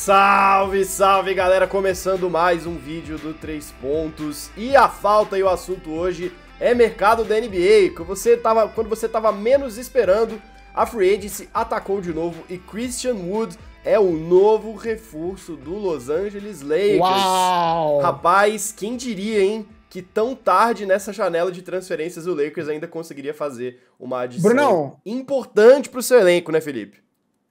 Salve, salve galera, começando mais um vídeo do 3 pontos e a falta e o assunto hoje é mercado da NBA. Quando você tava menos esperando, a Free Agency atacou de novo e Christian Wood é o novo reforço do Los Angeles Lakers. Uau! Rapaz, quem diria, hein? Que tão tarde nessa janela de transferências o Lakers ainda conseguiria fazer uma adição importante pro seu elenco, né, Felipe?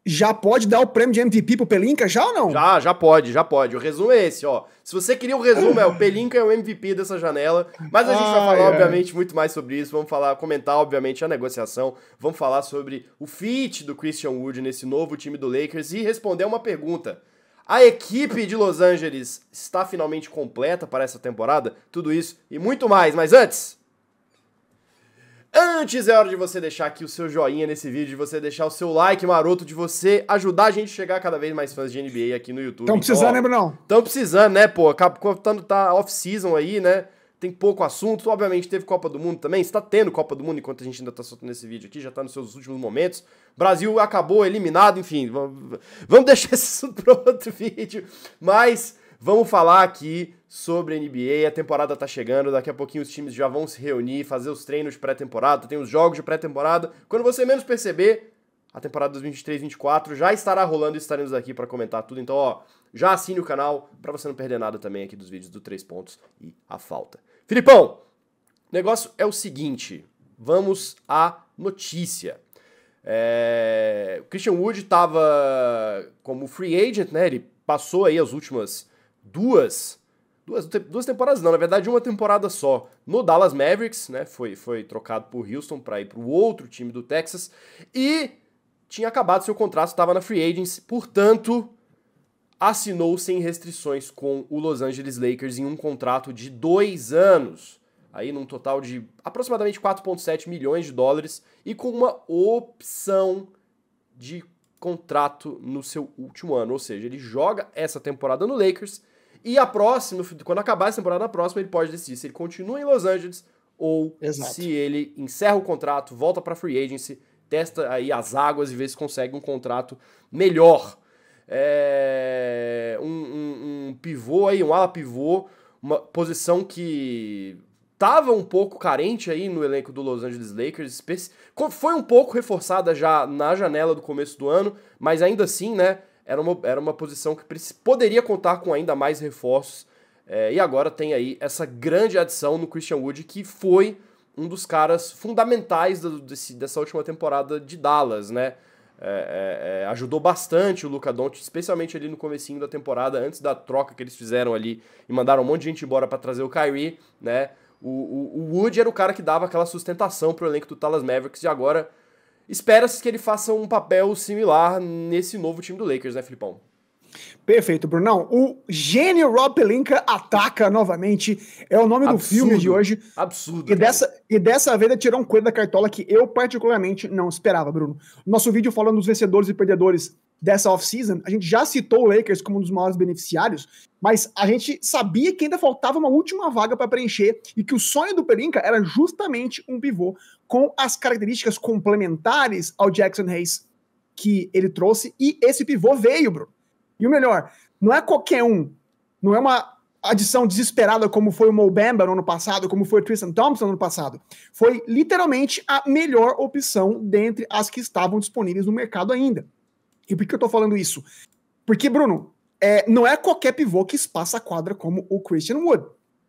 Já pode dar o prêmio de MVP pro Pelinka, já ou não? Já pode. O resumo é esse, ó. Se você queria o resumo, o Pelinka é o MVP dessa janela, mas a gente vai falar, obviamente, muito mais sobre isso, comentar, obviamente, a negociação, vamos falar sobre o fit do Christian Wood nesse novo time do Lakers e responder uma pergunta. A equipe de Los Angeles está finalmente completa para essa temporada? Tudo isso e muito mais, mas Antes é hora de você deixar aqui o seu joinha nesse vídeo, de você deixar o seu like maroto, de você ajudar a gente a chegar a cada vez mais fãs de NBA aqui no YouTube. Estão precisando, né, Brunão? Estão precisando, né, pô? Quando tá off-season aí, né? Tem pouco assunto. Obviamente teve Copa do Mundo também. Está tendo Copa do Mundo enquanto a gente ainda tá soltando esse vídeo aqui, já tá nos seus últimos momentos. Brasil acabou, eliminado, enfim. Vamos deixar esse assunto para outro vídeo. Mas vamos falar aqui sobre a NBA, a temporada tá chegando, daqui a pouquinho os times já vão se reunir, fazer os treinos de pré-temporada, tem os jogos de pré-temporada. Quando você menos perceber, a temporada 2023-24 já estará rolando e estaremos aqui para comentar tudo. Então, ó, já assine o canal para você não perder nada também aqui dos vídeos do 3 pontos e a falta. Filipão, o negócio é o seguinte, vamos à notícia. O Christian Wood tava como free agent, né, ele passou aí as últimas duas temporadas não, na verdade uma temporada só, no Dallas Mavericks, né, foi trocado por Houston para ir para o outro time do Texas, e tinha acabado seu contrato, estava na Free Agency, portanto, assinou sem restrições com o Los Angeles Lakers em um contrato de 2 anos, aí num total de aproximadamente 4,7 milhões de dólares, e com uma opção de contrato no seu último ano, ou seja, ele joga essa temporada no Lakers, e a próxima, quando acabar essa temporada, na próxima ele pode decidir se ele continua em Los Angeles ou se ele encerra o contrato, volta para Free Agency, testa aí as águas e vê se consegue um contrato melhor. Um pivô aí, um ala pivô, uma posição que estava um pouco carente aí no elenco do Los Angeles Lakers, foi um pouco reforçada já na janela do começo do ano, mas ainda assim, né, era uma posição que poderia contar com ainda mais reforços, e agora tem aí essa grande adição no Christian Wood, que foi um dos caras fundamentais dessa última temporada de Dallas, né? Ajudou bastante o Luka Doncic, especialmente ali no comecinho da temporada, antes da troca que eles fizeram ali e mandaram um monte de gente embora para trazer o Kyrie, né? O Wood era o cara que dava aquela sustentação pro elenco do Dallas Mavericks, e agora espera-se que ele faça um papel similar nesse novo time do Lakers, né, Filipão? Perfeito, Brunão. O gênio Rob Pelinka ataca novamente. É o nome do filme de hoje. Absurdo. E dessa vez ele tirou um coelho da cartola que eu particularmente não esperava, Bruno. Nosso vídeo falando dos vencedores e perdedores dessa off-season, a gente já citou o Lakers como um dos maiores beneficiários, mas a gente sabia que ainda faltava uma última vaga para preencher e que o sonho do Pelinka era justamente um pivô com as características complementares ao Jackson Hayes que ele trouxe, e esse pivô veio, Bruno. E o melhor, não é qualquer um, não é uma adição desesperada como foi o Mo Bamba no ano passado, como foi o Tristan Thompson no ano passado. Foi literalmente a melhor opção dentre as que estavam disponíveis no mercado ainda. E por que eu tô falando isso? Porque, Bruno, não é qualquer pivô que espaça a quadra como o Christian Wood.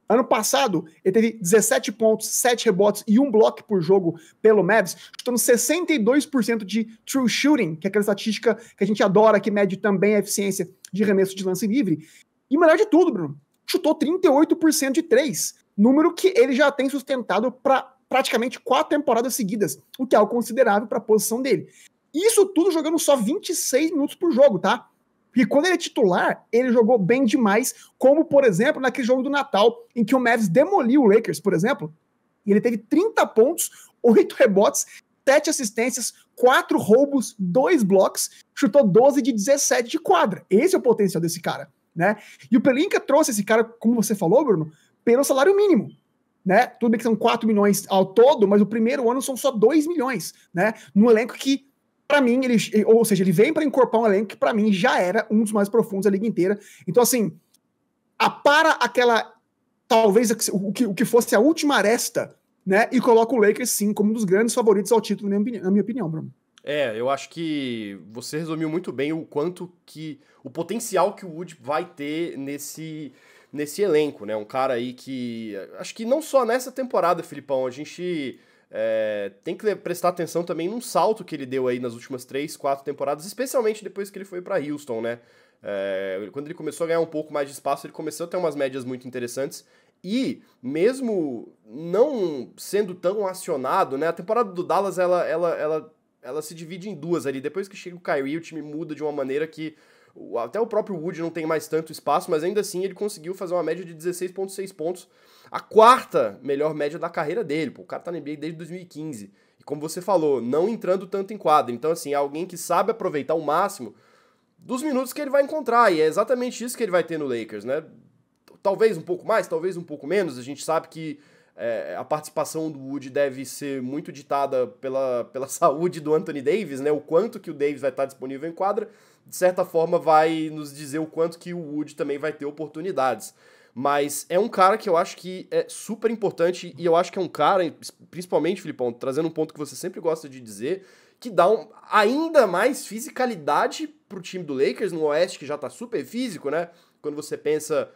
Ano passado, ele teve 17 pontos, 7 rebotes e 1 bloco por jogo pelo Mavs, chutando 62% de true shooting, que é aquela estatística que a gente adora, que mede também a eficiência de arremesso de lance livre. E o melhor de tudo, Bruno, chutou 38% de 3, número que ele já tem sustentado para praticamente 4 temporadas seguidas, o que é algo considerável para a posição dele. Isso tudo jogando só 26 minutos por jogo, tá? Porque quando ele é titular, ele jogou bem demais, como, por exemplo, naquele jogo do Natal, em que o Mavs demoliu o Lakers, por exemplo, e ele teve 30 pontos, 8 rebotes, 7 assistências, 4 roubos, 2 blocos, chutou 12 de 17 de quadra. Esse é o potencial desse cara, né? E o Pelinka trouxe esse cara, como você falou, Bruno, pelo salário mínimo, né? Tudo bem que são 4 milhões ao todo, mas o primeiro ano são só 2 milhões, né? Num elenco que Pra mim, ou seja, ele vem pra encorpar um elenco que pra mim já era um dos mais profundos da liga inteira. Então, assim, apara aquela, talvez o que fosse a última aresta, né, e coloca o Lakers, sim, como um dos grandes favoritos ao título, na minha opinião, Bruno. Eu acho que você resumiu muito bem o potencial que o Wood vai ter nesse elenco, né? Um cara aí que, acho que não só nessa temporada, Filipão, a gente tem que prestar atenção também num salto que ele deu aí nas últimas 3, 4 temporadas, especialmente depois que ele foi para Houston, né? Quando ele começou a ganhar um pouco mais de espaço, ele começou a ter umas médias muito interessantes. E, mesmo não sendo tão acionado, né? A temporada do Dallas, ela se divide em duas ali. Depois que chega o Kyrie, o time muda de uma maneira que até o próprio Wood não tem mais tanto espaço, mas ainda assim ele conseguiu fazer uma média de 16,6 pontos. A quarta melhor média da carreira dele. Pô, o cara tá na NBA desde 2015. E como você falou, não entrando tanto em quadra. Então, assim, é alguém que sabe aproveitar o máximo dos minutos que ele vai encontrar. E é exatamente isso que ele vai ter no Lakers, né? Talvez um pouco mais, talvez um pouco menos. A gente sabe que a participação do Wood deve ser muito ditada pela saúde do Anthony Davis, né? O quanto que o Davis vai estar disponível em quadra, de certa forma vai nos dizer o quanto que o Wood também vai ter oportunidades. Mas é um cara que eu acho que é super importante e eu acho que é um cara, principalmente, Filipão, trazendo um ponto que você sempre gosta de dizer, que dá ainda mais fisicalidade pro time do Lakers, no Oeste, que já tá super físico, né? Quando você pensa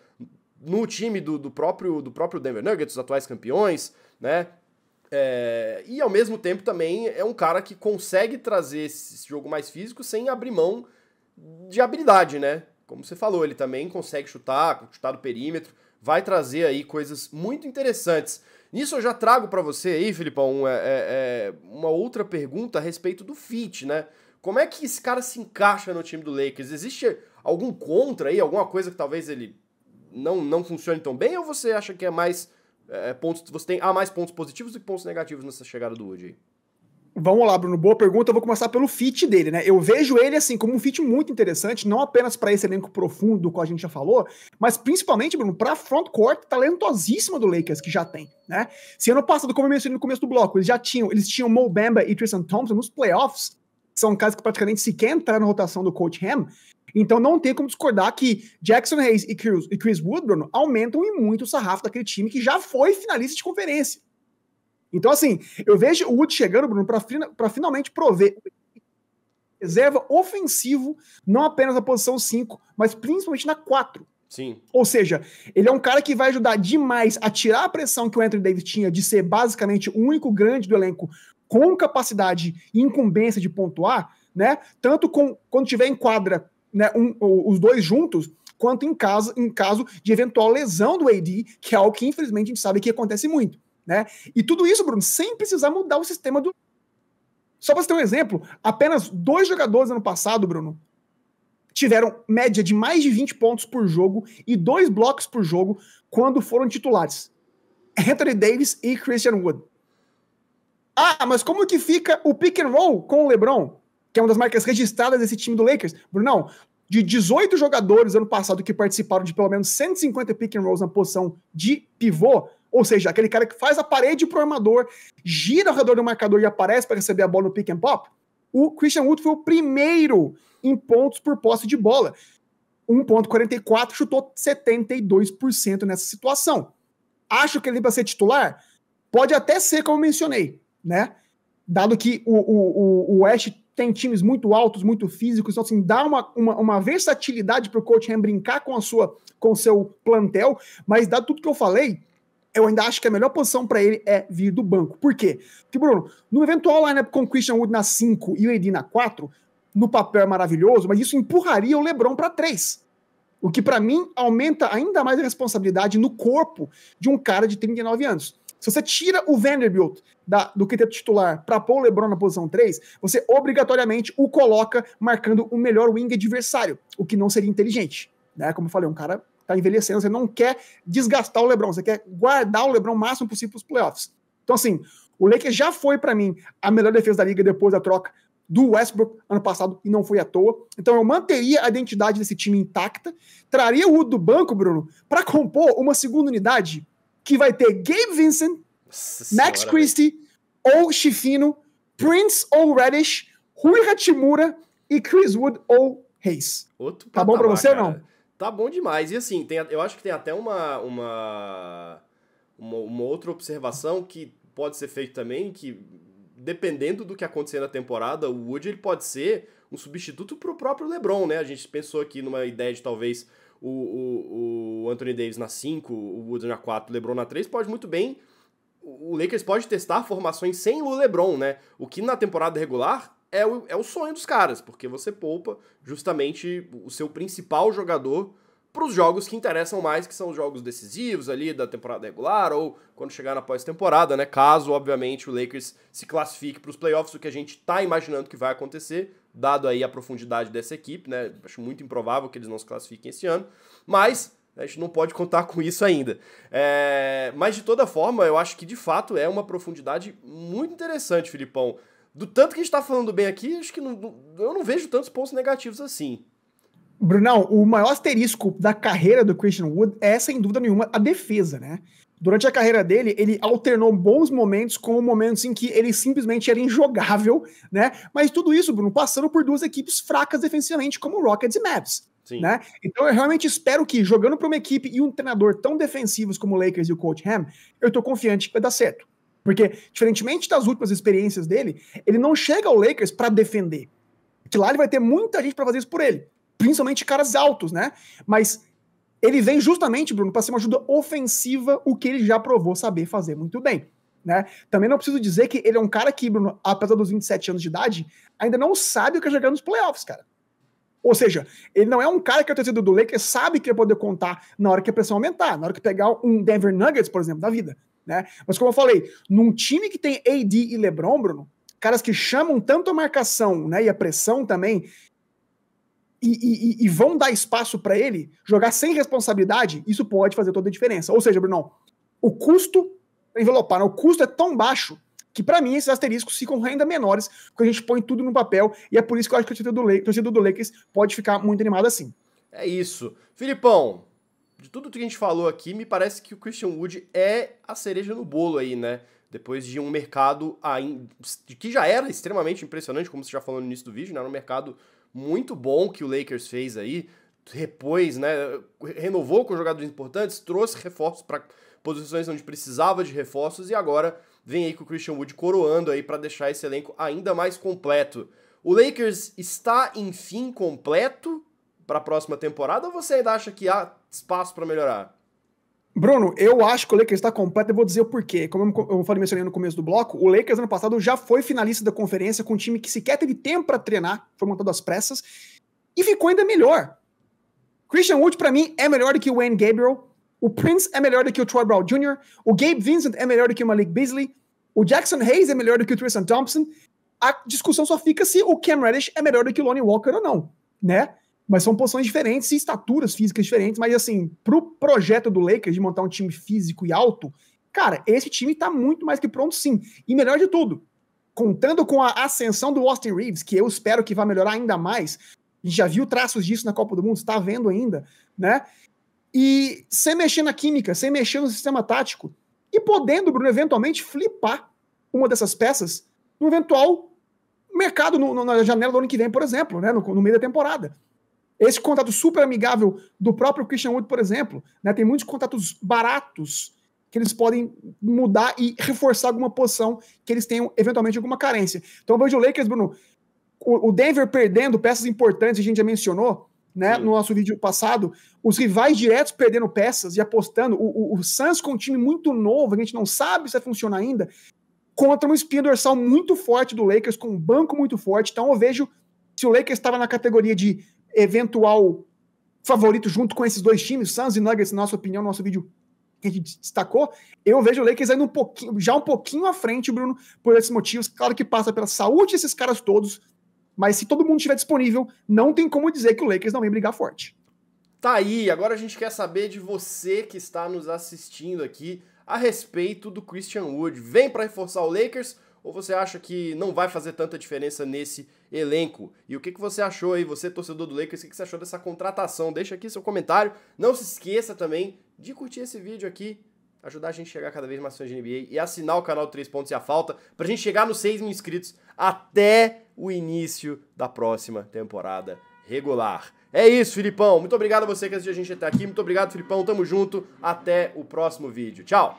no time do próprio Denver Nuggets, os atuais campeões, né? E ao mesmo tempo também é um cara que consegue trazer esse jogo mais físico sem abrir mão de habilidade, né? Como você falou, ele também consegue chutar do perímetro, vai trazer aí coisas muito interessantes. Nisso eu já trago para você aí, Filipão, uma outra pergunta a respeito do fit, né? Como é que esse cara se encaixa no time do Lakers? Existe algum contra aí, alguma coisa que talvez ele não funcione tão bem, ou você acha que é mais há mais pontos positivos do que pontos negativos nessa chegada do Wood aí? Vamos lá, Bruno. Boa pergunta. Eu vou começar pelo fit dele, né? Eu vejo ele, assim, como um fit muito interessante, não apenas para esse elenco profundo do qual a gente já falou, mas principalmente, Bruno, para a frontcourt talentosíssima do Lakers, que já tem, né? Se ano passado, como eu mencionei no começo do bloco, eles tinham Mo Bamba e Tristan Thompson nos playoffs, que são casos que praticamente sequer entraram na rotação do Coach Ham, então não tem como discordar que Jackson Hayes e Chris Wood, Bruno, aumentam e muito o sarrafo daquele time que já foi finalista de conferência. Então, assim, eu vejo o Wood chegando, Bruno, para finalmente prover reserva ofensivo, não apenas na posição 5, mas principalmente na 4. Sim. Ou seja, ele é um cara que vai ajudar demais a tirar a pressão que o Anthony Davis tinha de ser basicamente o único grande do elenco com capacidade e incumbência de pontuar, né? Tanto quando tiver em quadra, né, os dois juntos, quanto em caso de eventual lesão do AD, que é algo que infelizmente a gente sabe que acontece muito. Né? E tudo isso, Bruno, sem precisar mudar o sistema do... Só para você ter um exemplo, apenas 2 jogadores ano passado, Bruno, tiveram média de mais de 20 pontos por jogo e 2 blocos por jogo quando foram titulares. Anthony Davis e Christian Wood. Ah, mas como que fica o pick and roll com o LeBron, que é uma das marcas registradas desse time do Lakers? Brunão, de 18 jogadores ano passado que participaram de pelo menos 150 pick and rolls na posição de pivô, ou seja, aquele cara que faz a parede pro armador, gira ao redor do marcador e aparece para receber a bola no pick and pop, o Christian Wood foi o primeiro em pontos por posse de bola. 1,44, chutou 72% nessa situação. Acho que ele vai ser titular? Pode até ser, como eu mencionei, né? Dado que o West tem times muito altos, muito físicos, então assim, dá uma versatilidade para o Coach Ham brincar com o seu plantel, mas dado tudo que eu falei, eu ainda acho que a melhor posição para ele é vir do banco. Por quê? Porque, Bruno, no eventual lineup com Christian Wood na 5 e o AD na 4, no papel é maravilhoso, mas isso empurraria o LeBron para 3. O que, para mim, aumenta ainda mais a responsabilidade no corpo de um cara de 39 anos. Se você tira o Vanderbilt do quinteto titular para pôr o LeBron na posição 3, você obrigatoriamente o coloca marcando o melhor wing adversário, o que não seria inteligente. Né? Como eu falei, um cara tá envelhecendo, você não quer desgastar o LeBron, você quer guardar o LeBron o máximo possível para os playoffs. Então, assim, o Lakers já foi, para mim, a melhor defesa da liga depois da troca do Westbrook ano passado, e não foi à toa. Então, eu manteria a identidade desse time intacta, traria o Wood do banco, Bruno, para compor uma segunda unidade que vai ter Gabe Vincent, Max Christie ou Schifino, Prince ou Reddish, Rui Hachimura e Chris Wood ou Hayes. Outro tá bom pra você cara. ou não? Tá bom demais. E assim, eu acho que tem até uma outra observação que pode ser feita também, que dependendo do que acontecer na temporada, o Wood ele pode ser um substituto pro próprio LeBron, né? A gente pensou aqui numa ideia de talvez o Anthony Davis na 5, o Wood na 4, o LeBron na 3, pode muito bem. O Lakers pode testar formações sem o LeBron, né? O que na temporada regular é o sonho dos caras, porque você poupa justamente o seu principal jogador para os jogos que interessam mais, que são os jogos decisivos ali da temporada regular ou quando chegar na pós-temporada, né? Caso, obviamente, o Lakers se classifique para os playoffs, o que a gente tá imaginando que vai acontecer, dado aí a profundidade dessa equipe, né? Acho muito improvável que eles não se classifiquem esse ano, mas a gente não pode contar com isso ainda. Mas, de toda forma, eu acho que, de fato, é uma profundidade muito interessante, Filipão. Do tanto que a gente tá falando bem aqui, acho que eu não vejo tantos pontos negativos assim. Brunão, o maior asterisco da carreira do Christian Wood é, sem dúvida nenhuma, a defesa, né? Durante a carreira dele, ele alternou bons momentos com momentos em que ele simplesmente era injogável, né? Mas tudo isso, Bruno, passando por duas equipes fracas defensivamente, como o Rockets e Mavs. Né? Então eu realmente espero que, jogando para uma equipe e um treinador tão defensivos como o Lakers e o Coach Ham, eu tô confiante que vai dar certo. Porque, diferentemente das últimas experiências dele, ele não chega ao Lakers para defender. Que lá ele vai ter muita gente para fazer isso por ele. Principalmente caras altos, né? Mas ele vem justamente, Bruno, para ser uma ajuda ofensiva, o que ele já provou saber fazer muito bem. Né? Também não preciso dizer que ele é um cara que, Bruno, apesar dos 27 anos de idade, ainda não sabe o que é jogar nos playoffs, cara. Ou seja, ele não é um cara que a torcida do Lakers sabe que vai poder contar na hora que a pressão aumentar, na hora que pegar um Denver Nuggets, por exemplo, da vida. Né? Mas como eu falei, num time que tem AD e LeBron, Bruno, caras que chamam tanto a marcação, né, e a pressão também, e vão dar espaço para ele jogar sem responsabilidade, isso pode fazer toda a diferença. Ou seja, Bruno, o custo, envelopar, o custo é tão baixo que pra mim esses asteriscos ficam ainda menores, porque a gente põe tudo no papel, e é por isso que eu acho que a torcida do Lakers pode ficar muito animada assim. É isso. Filipão, de tudo que a gente falou aqui, me parece que o Christian Wood é a cereja no bolo aí, né? Depois de um mercado que já era extremamente impressionante, como você já falou no início do vídeo, né? Era um mercado muito bom que o Lakers fez aí, repôs, né? Renovou com jogadores importantes, trouxe reforços para posições onde precisava de reforços e agora vem aí com o Christian Wood coroando aí para deixar esse elenco ainda mais completo. O Lakers está, enfim, completo para a próxima temporada ou você ainda acha que há espaço para melhorar? Bruno, eu acho que o Lakers está completo, eu vou dizer o porquê. Como eu falei, mencionei no começo do bloco, o Lakers ano passado já foi finalista da conferência com um time que sequer teve tempo para treinar, foi montado às pressas, e ficou ainda melhor. Christian Wood, para mim, é melhor do que o Wayne Gabriel, o Prince é melhor do que o Troy Brown Jr., o Gabe Vincent é melhor do que o Malik Beasley, o Jackson Hayes é melhor do que o Tristan Thompson. A discussão só fica se o Cam Reddish é melhor do que o Lonnie Walker ou não, né? Mas são posições diferentes e estaturas físicas diferentes, mas assim, pro projeto do Lakers de montar um time físico e alto, cara, esse time tá muito mais que pronto sim. E melhor de tudo, contando com a ascensão do Austin Reeves, que eu espero que vá melhorar ainda mais, a gente já viu traços disso na Copa do Mundo, está vendo ainda, né? E sem mexer na química, sem mexer no sistema tático, e podendo, Bruno, eventualmente flipar uma dessas peças no eventual mercado na janela do ano que vem, por exemplo, né, no meio da temporada. Esse contato super amigável do próprio Christian Wood, por exemplo, né, tem muitos contatos baratos que eles podem mudar e reforçar alguma posição que eles tenham eventualmente alguma carência. Então eu vejo o Lakers, Bruno, o Denver perdendo peças importantes, a gente já mencionou, né, no nosso vídeo passado, os rivais diretos perdendo peças e apostando, o Suns com um time muito novo, a gente não sabe se vai funcionar ainda, contra uma espinha dorsal muito forte do Lakers, com um banco muito forte. Então eu vejo, se o Lakers estava na categoria de eventual favorito junto com esses dois times, Suns e Nuggets, na nossa opinião, no nosso vídeo que a gente destacou, eu vejo o Lakers ainda um pouquinho à frente, Bruno, por esses motivos. Claro que passa pela saúde desses caras todos, mas se todo mundo estiver disponível, não tem como dizer que o Lakers não vem brigar forte. Tá aí, agora a gente quer saber de você que está nos assistindo aqui a respeito do Christian Wood. Vem para reforçar o Lakers ou você acha que não vai fazer tanta diferença nesse elenco? E o que você achou aí, você torcedor do Lakers, o que você achou dessa contratação? Deixa aqui seu comentário. Não se esqueça também de curtir esse vídeo aqui, ajudar a gente a chegar cada vez mais fãs de NBA e assinar o canal 3 Pontos e a Falta pra gente chegar nos 6 mil inscritos até o início da próxima temporada regular. É isso, Filipão. Muito obrigado a você que assistiu a gente até aqui. Muito obrigado, Filipão. Tamo junto. Até o próximo vídeo. Tchau!